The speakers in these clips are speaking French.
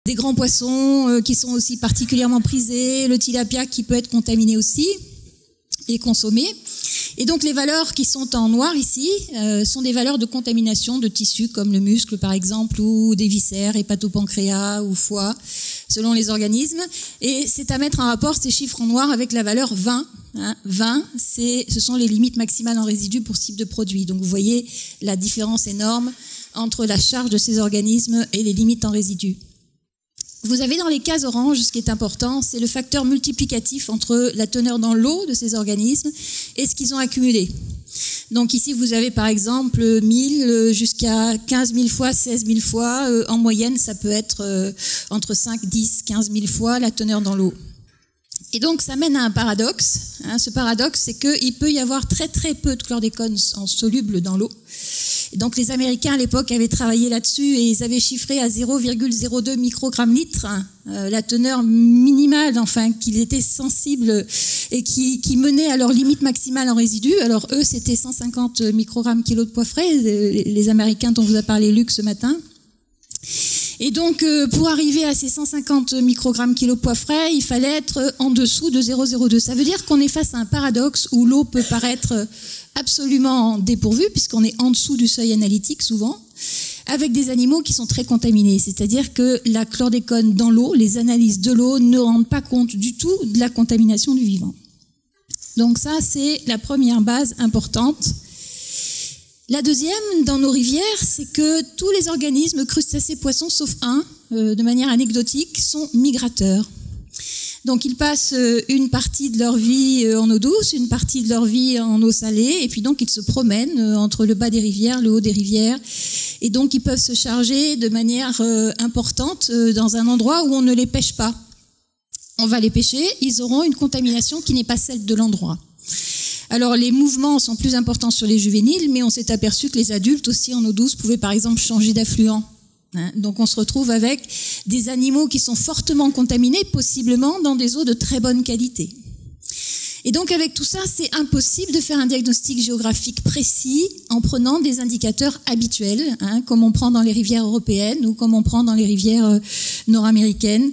des grands poissons qui sont aussi particulièrement prisés, le tilapia qui peut être contaminé aussi et consommé. Et donc les valeurs qui sont en noir ici sont des valeurs de contamination de tissus comme le muscle par exemple, ou des viscères, hépatopancréas ou foie, selon les organismes. Et c'est à mettre en rapport ces chiffres en noir avec la valeur 20. 20, ce sont les limites maximales en résidus pour ce type de produit. Donc vous voyez la différence énorme entre la charge de ces organismes et les limites en résidus. Vous avez dans les cases oranges, ce qui est important, c'est le facteur multiplicatif entre la teneur dans l'eau de ces organismes et ce qu'ils ont accumulé. Donc ici, vous avez par exemple 1000 jusqu'à 15 000 fois, 16 000 fois. En moyenne, ça peut être entre 5, 10, 15 000 fois la teneur dans l'eau. Et donc, ça mène à un paradoxe. Ce paradoxe, c'est qu'il peut y avoir très très peu de chlordécone en soluble dans l'eau. Et donc, les Américains, à l'époque, avaient travaillé là-dessus et ils avaient chiffré à 0,02 microgrammes litre la teneur minimale, enfin, qu'ils étaient sensibles et qui menait à leur limite maximale en résidus. Alors, eux, c'était 150 microgrammes kilo de pois frais, les Américains dont vous a parlé Luc ce matin. Et donc, pour arriver à ces 150 microgrammes kilo pois frais, il fallait être en dessous de 0,02. Ça veut dire qu'on est face à un paradoxe où l'eau peut paraître absolument dépourvue, puisqu'on est en dessous du seuil analytique souvent, avec des animaux qui sont très contaminés. C'est-à-dire que la chlordécone dans l'eau, les analyses de l'eau ne rendent pas compte du tout de la contamination du vivant. Donc ça, c'est la première base importante. La deuxième, dans nos rivières, c'est que tous les organismes, crustacés, poissons, sauf un, de manière anecdotique, sont migrateurs. Donc ils passent une partie de leur vie en eau douce, une partie de leur vie en eau salée, et puis donc ils se promènent entre le bas des rivières, le haut des rivières, et donc ils peuvent se charger de manière importante dans un endroit où on ne les pêche pas. On va les pêcher, ils auront une contamination qui n'est pas celle de l'endroit. Alors les mouvements sont plus importants sur les juvéniles, mais on s'est aperçu que les adultes aussi en eau douce pouvaient par exemple changer d'affluent. Donc on se retrouve avec des animaux qui sont fortement contaminés, possiblement dans des eaux de très bonne qualité. Et donc avec tout ça, c'est impossible de faire un diagnostic géographique précis en prenant des indicateurs habituels, comme on prend dans les rivières européennes ou comme on prend dans les rivières nord-américaines.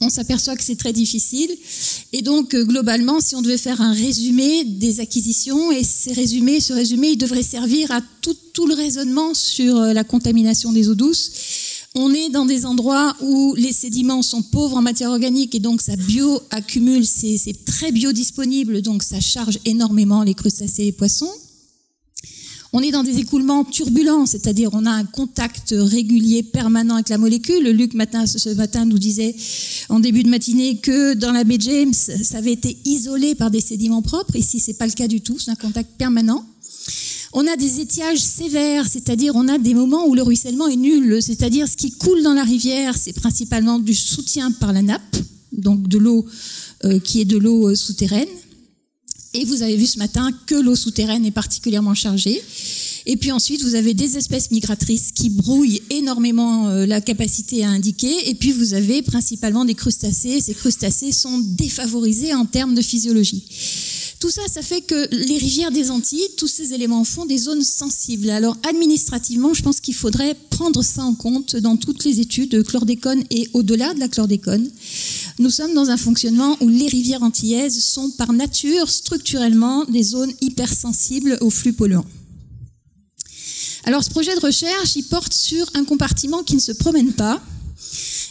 On s'aperçoit que c'est très difficile. Et donc, globalement, si on devait faire un résumé des acquisitions, et ce résumé, il devrait servir à tout le raisonnement sur la contamination des eaux douces. On est dans des endroits où les sédiments sont pauvres en matière organique et donc ça bioaccumule, c'est très biodisponible, donc ça charge énormément les crustacés et les poissons. On est dans des écoulements turbulents, c'est-à-dire on a un contact régulier permanent avec la molécule. Luc ce matin nous disait en début de matinée que dans la baie James, ça avait été isolé par des sédiments propres. Ici, c'est pas le cas du tout, c'est un contact permanent. On a des étiages sévères, c'est-à-dire on a des moments où le ruissellement est nul, c'est-à-dire ce qui coule dans la rivière, c'est principalement du soutien par la nappe, donc de l'eau qui est de l'eau souterraine. Et vous avez vu ce matin que l'eau souterraine est particulièrement chargée. Et puis ensuite, vous avez des espèces migratrices qui brouillent énormément la capacité à indiquer. Et puis vous avez principalement des crustacés. Ces crustacés sont défavorisés en termes de physiologie. Tout ça, ça fait que les rivières des Antilles, tous ces éléments font des zones sensibles. Alors administrativement, je pense qu'il faudrait prendre ça en compte dans toutes les études de chlordécone et au-delà de la chlordécone. Nous sommes dans un fonctionnement où les rivières antillaises sont par nature, structurellement, des zones hypersensibles aux flux polluants. Alors ce projet de recherche, il porte sur un compartiment qui ne se promène pas.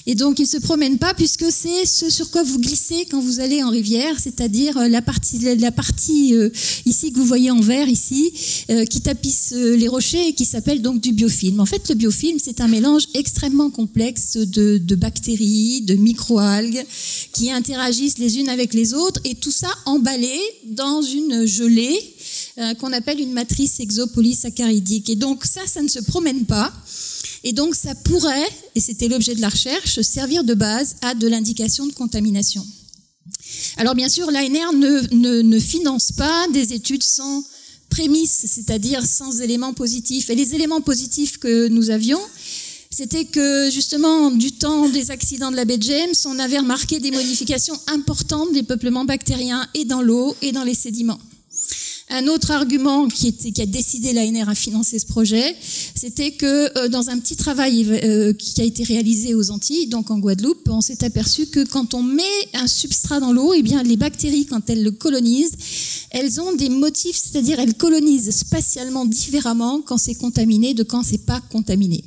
Et donc, il ne se promène pas puisque c'est ce sur quoi vous glissez quand vous allez en rivière, c'est-à-dire la partie ici que vous voyez en vert ici, qui tapisse les rochers et qui s'appelle donc du biofilm. En fait, le biofilm, c'est un mélange extrêmement complexe de bactéries, de microalgues qui interagissent les unes avec les autres et tout ça emballé dans une gelée qu'on appelle une matrice exopolysaccharidique. Et donc, ça ne se promène pas. Et donc, ça pourrait, et c'était l'objet de la recherche, servir de base à de l'indication de contamination. Alors, bien sûr, l'ANR ne finance pas des études sans prémices, c'est-à-dire sans éléments positifs. Et les éléments positifs que nous avions, c'était que, justement, du temps des accidents de la baie James, on avait remarqué des modifications importantes des peuplements bactériens et dans l'eau et dans les sédiments. Un autre argument qui a décidé l'ANR à financer ce projet, c'était que dans un petit travail qui a été réalisé aux Antilles, donc en Guadeloupe, on s'est aperçu que quand on met un substrat dans l'eau, eh bien les bactéries, quand elles le colonisent, elles ont des motifs, c'est-à-dire elles colonisent spatialement différemment quand c'est contaminé de quand c'est pas contaminé.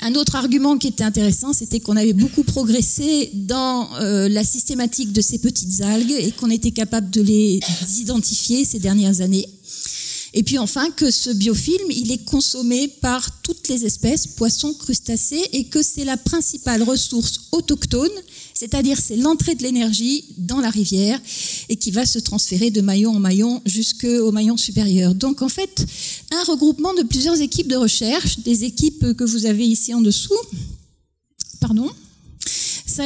Un autre argument qui était intéressant, c'était qu'on avait beaucoup progressé dans la systématique de ces petites algues et qu'on était capable de les identifier ces dernières années. Et puis enfin que ce biofilm, il est consommé par toutes les espèces, poissons, crustacés, et que c'est la principale ressource autochtone, c'est-à-dire c'est l'entrée de l'énergie dans la rivière et qui va se transférer de maillon en maillon jusqu'au maillon supérieur. Donc en fait, un regroupement de plusieurs équipes de recherche, des équipes que vous avez ici en dessous, ça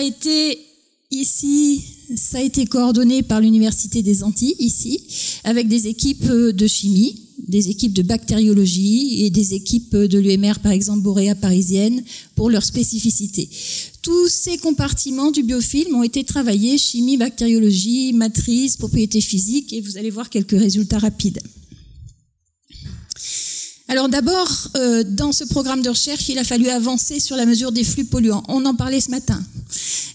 a été coordonné par l'Université des Antilles, ici, avec des équipes de chimie, des équipes de bactériologie et des équipes de l'UMR, par exemple, Boréa parisienne, pour leur spécificité. Tous ces compartiments du biofilm ont été travaillés, chimie, bactériologie, matrice, propriétés physiques, et vous allez voir quelques résultats rapides. Alors d'abord, dans ce programme de recherche, il a fallu avancer sur la mesure des flux polluants. On en parlait ce matin.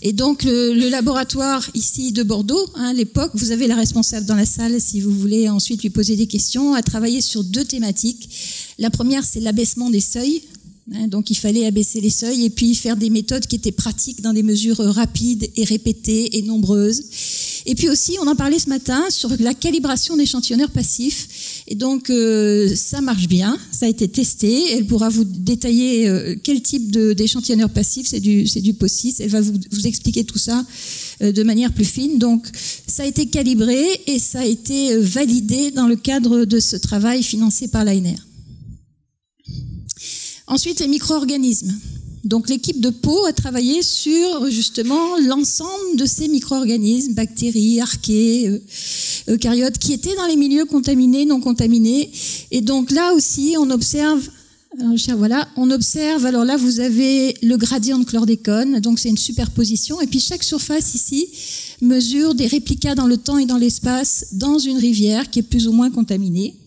Et donc le laboratoire ici de Bordeaux, à l'époque, vous avez la responsable dans la salle si vous voulez ensuite lui poser des questions, a travaillé sur deux thématiques. La première, c'est l'abaissement des seuils. Donc il fallait abaisser les seuils et puis faire des méthodes qui étaient pratiques dans des mesures rapides et répétées et nombreuses. Et puis aussi, on en parlait ce matin, sur la calibration d'échantillonneurs passifs. Et donc ça marche bien, ça a été testé. Elle pourra vous détailler quel type d'échantillonneur passif, c'est du POSIS. Elle va vous expliquer tout ça de manière plus fine. Donc ça a été calibré et ça a été validé dans le cadre de ce travail financé par l'ANR. Ensuite, les micro-organismes. Donc l'équipe de Pau a travaillé sur justement l'ensemble de ces micro-organismes, bactéries, archées, eucaryotes, qui étaient dans les milieux contaminés, non contaminés. Et donc là aussi, on observe, alors là vous avez le gradient de chlordécone, donc c'est une superposition. Et puis chaque surface ici mesure des réplicats dans le temps et dans l'espace dans une rivière qui est plus ou moins contaminée.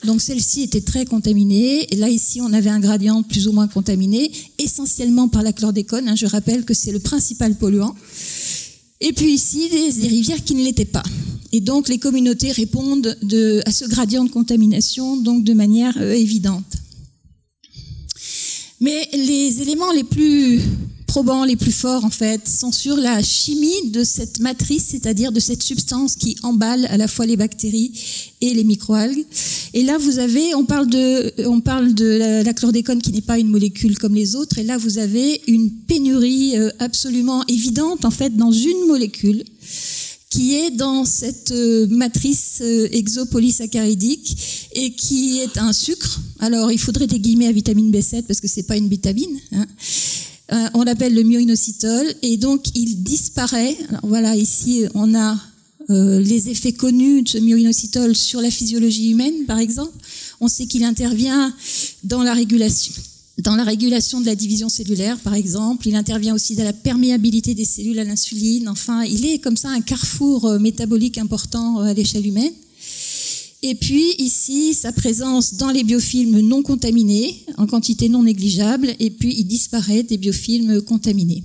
Donc celle-ci était très contaminée, et là ici on avait un gradient plus ou moins contaminé, essentiellement par la chlordécone, je rappelle que c'est le principal polluant, et puis ici des rivières qui ne l'étaient pas. Et donc les communautés répondent à ce gradient de contamination donc de manière évidente. Mais les éléments les plus probants, les plus forts en fait, sont sur la chimie de cette matrice, c'est-à-dire de cette substance qui emballe à la fois les bactéries et les microalgues. Et là vous avez, on parle de la chlordécone qui n'est pas une molécule comme les autres, et là vous avez une pénurie absolument évidente en fait dans une molécule qui est dans cette matrice exopolysaccharidique et qui est un sucre. Alors il faudrait des guillemets à vitamine B7 parce que c'est pas une vitamine, on l'appelle le myoinositol, et donc il disparaît. Alors voilà, ici on a les effets connus de ce myoinositol sur la physiologie humaine, par exemple. On sait qu'il intervient dans la régulation de la division cellulaire, par exemple. Il intervient aussi dans la perméabilité des cellules à l'insuline. Enfin, il est comme ça un carrefour métabolique important à l'échelle humaine. Et puis ici, sa présence dans les biofilms non contaminés, en quantité non négligeable, et puis il disparaît des biofilms contaminés.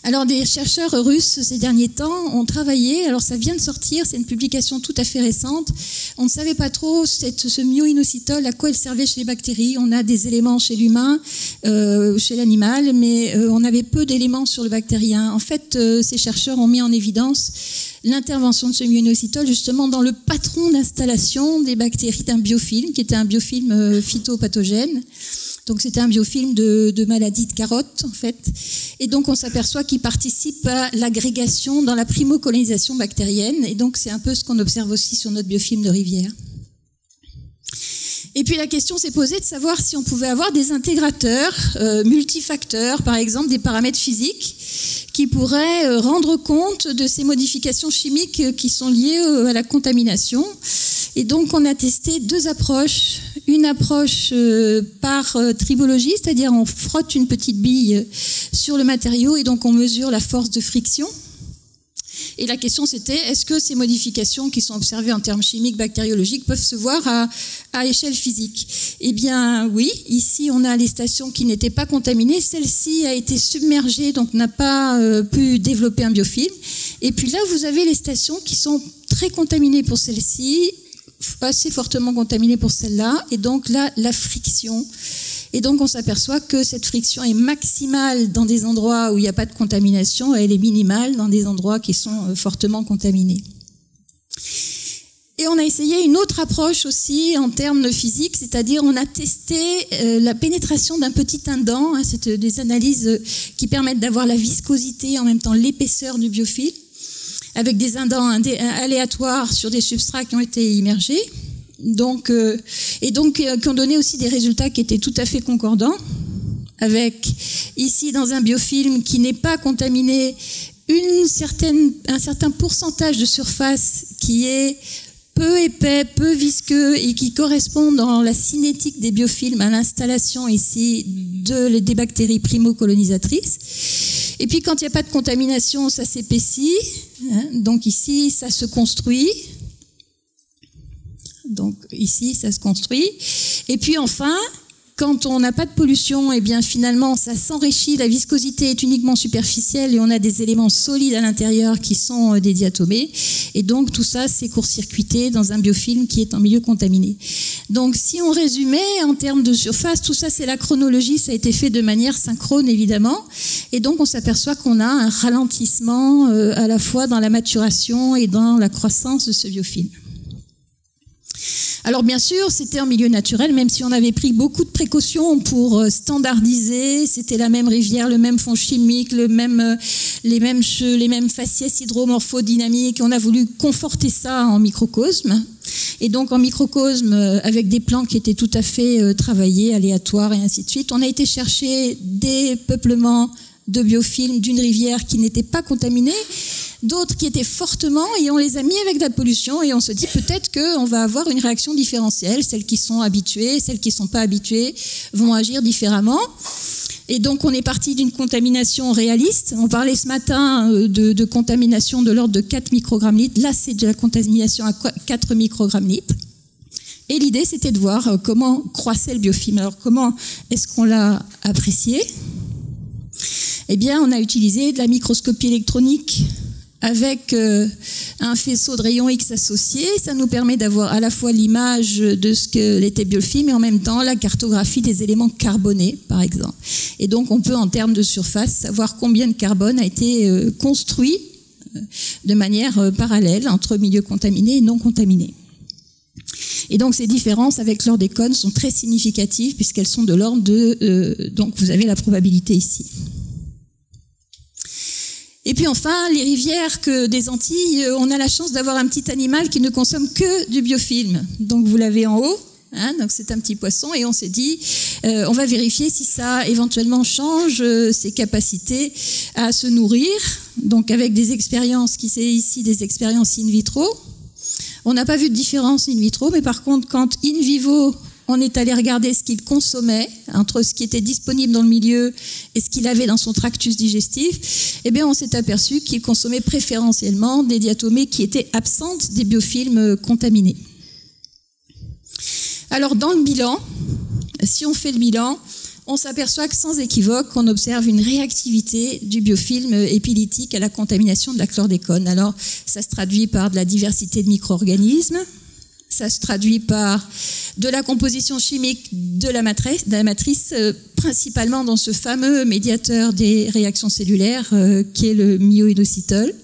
Alors des chercheurs russes ces derniers temps ont travaillé, alors ça vient de sortir, c'est une publication tout à fait récente, on ne savait pas trop ce myoinositol, à quoi il servait chez les bactéries. On a des éléments chez l'humain, chez l'animal, mais on avait peu d'éléments sur le bactérien. En fait, ces chercheurs ont mis en évidence l'intervention de ce myoinositol justement dans le patron d'installation des bactéries d'un biofilm, qui était un biofilm phytopathogène. Donc c'était un biofilm de maladie de carottes en fait, et donc on s'aperçoit qu'il participe à l'agrégation dans la primocolonisation bactérienne, et donc c'est un peu ce qu'on observe aussi sur notre biofilm de rivière. Et puis la question s'est posée de savoir si on pouvait avoir des intégrateurs multifacteurs, par exemple des paramètres physiques, qui pourraient rendre compte de ces modifications chimiques qui sont liées à la contamination. Et donc on a testé deux approches. Une approche par tribologie, c'est-à-dire on frotte une petite bille sur le matériau et donc on mesure la force de friction. Et la question c'était, est-ce que ces modifications qui sont observées en termes chimiques, bactériologiques, peuvent se voir à échelle physique? Eh bien oui, ici on a les stations qui n'étaient pas contaminées, celle-ci a été submergée, donc n'a pas pu développer un biofilm. Et puis là vous avez les stations qui sont très contaminées pour celle-ci, assez fortement contaminées pour celle-là, et donc là la friction. Et donc on s'aperçoit que cette friction est maximale dans des endroits où il n'y a pas de contamination, et elle est minimale dans des endroits qui sont fortement contaminés. Et on a essayé une autre approche aussi en termes physiques, c'est-à-dire on a testé la pénétration d'un petit indent, c'est des analyses qui permettent d'avoir la viscosité et en même temps l'épaisseur du biofilm, avec des indents aléatoires sur des substrats qui ont été immergés. Donc, qui ont donné aussi des résultats qui étaient tout à fait concordants, avec ici dans un biofilm qui n'est pas contaminé un certain pourcentage de surface qui est peu épais, peu visqueux et qui correspond dans la cinétique des biofilms à l'installation ici des bactéries primo-colonisatrices. Et puis quand il n'y a pas de contamination, ça s'épaissit, donc ici ça se construit. Donc ici, ça se construit. Et puis enfin, quand on n'a pas de pollution, eh bien finalement, ça s'enrichit. La viscosité est uniquement superficielle et on a des éléments solides à l'intérieur qui sont des diatomées. Et donc tout ça, c'est court-circuité dans un biofilm qui est en milieu contaminé. Donc si on résumait en termes de surface, tout ça, c'est la chronologie. Ça a été fait de manière synchrone, évidemment. Et donc on s'aperçoit qu'on a un ralentissement à la fois dans la maturation et dans la croissance de ce biofilm. Alors bien sûr, c'était en milieu naturel, même si on avait pris beaucoup de précautions pour standardiser, c'était la même rivière, le même fond chimique, les mêmes faciès hydromorphodynamiques, on a voulu conforter ça en microcosme. Et donc en microcosme, avec des plans qui étaient tout à fait travaillés, aléatoires et ainsi de suite, on a été chercher des peuplements de biofilms d'une rivière qui n'était pas contaminée, d'autres qui étaient fortement, et on les a mis avec de la pollution, et on se dit peut-être qu'on va avoir une réaction différentielle, celles qui sont habituées, celles qui ne sont pas habituées vont agir différemment. Et donc on est parti d'une contamination réaliste. On parlait ce matin de contamination de l'ordre de 4 microgrammes litres, là c'est de la contamination à 4 microgrammes litres. Et l'idée c'était de voir comment croissait le biofilm. Alors comment est-ce qu'on l'a apprécié ? Eh bien, on a utilisé de la microscopie électronique avec un faisceau de rayons X associé. Ça nous permet d'avoir à la fois l'image de ce que l'était biofilm et en même temps la cartographie des éléments carbonés, par exemple. Et donc, on peut, en termes de surface, savoir combien de carbone a été construit de manière parallèle entre milieux contaminés et non contaminés. Et donc ces différences avec chlordécone sont très significatives puisqu'elles sont de l'ordre de... donc vous avez la probabilité ici. Et puis enfin, les rivières des Antilles, on a la chance d'avoir un petit animal qui ne consomme que du biofilm. Donc vous l'avez en haut, donc c'est un petit poisson et on s'est dit, on va vérifier si ça éventuellement change ses capacités à se nourrir. Donc avec des expériences qui c'est ici des expériences in vitro. On n'a pas vu de différence in vitro, mais par contre, quand in vivo, on est allé regarder ce qu'il consommait, entre ce qui était disponible dans le milieu et ce qu'il avait dans son tractus digestif, eh bien, on s'est aperçu qu'il consommait préférentiellement des diatomées qui étaient absentes des biofilms contaminés. Alors, dans le bilan, si on fait le bilan, on s'aperçoit que sans équivoque, on observe une réactivité du biofilm épilytique à la contamination de la chlordécone. Alors, ça se traduit par de la diversité de micro-organismes, ça se traduit par de la composition chimique de la matrice, principalement dans ce fameux médiateur des réactions cellulaires qui est le myoinositol.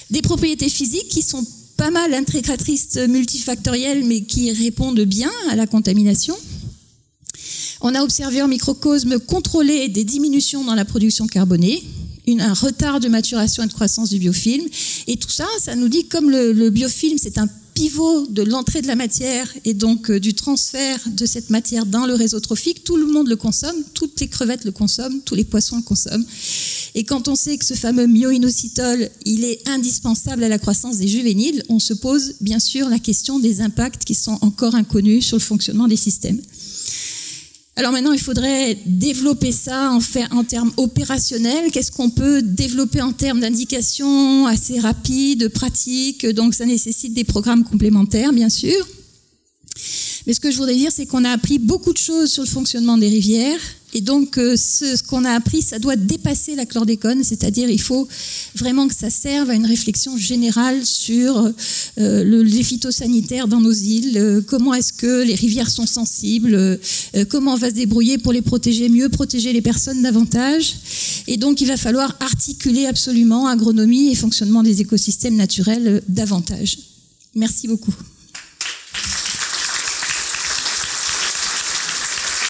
Des propriétés physiques qui sont pas mal intégratrices multifactorielles, mais qui répondent bien à la contamination. On a observé en microcosme contrôlé des diminutions dans la production carbonée, un retard de maturation et de croissance du biofilm. Et tout ça, ça nous dit comme le biofilm, c'est un pivot de l'entrée de la matière et donc du transfert de cette matière dans le réseau trophique, tout le monde le consomme, toutes les crevettes le consomment, tous les poissons le consomment. Et quand on sait que ce fameux myoinositol, il est indispensable à la croissance des juvéniles, on se pose bien sûr la question des impacts qui sont encore inconnus sur le fonctionnement des systèmes. Alors maintenant, il faudrait développer ça en termes opérationnels. Qu'est-ce qu'on peut développer en termes d'indications assez rapides, pratiques? Donc ça nécessite des programmes complémentaires, bien sûr. Mais ce que je voudrais dire, c'est qu'on a appris beaucoup de choses sur le fonctionnement des rivières. Et donc, ce qu'on a appris, ça doit dépasser la chlordécone, c'est-à-dire il faut vraiment que ça serve à une réflexion générale sur les phytosanitaires dans nos îles, comment est-ce que les rivières sont sensibles, comment on va se débrouiller pour les protéger mieux, protéger les personnes davantage. Et donc, il va falloir articuler absolument agronomie et fonctionnement des écosystèmes naturels davantage. Merci beaucoup.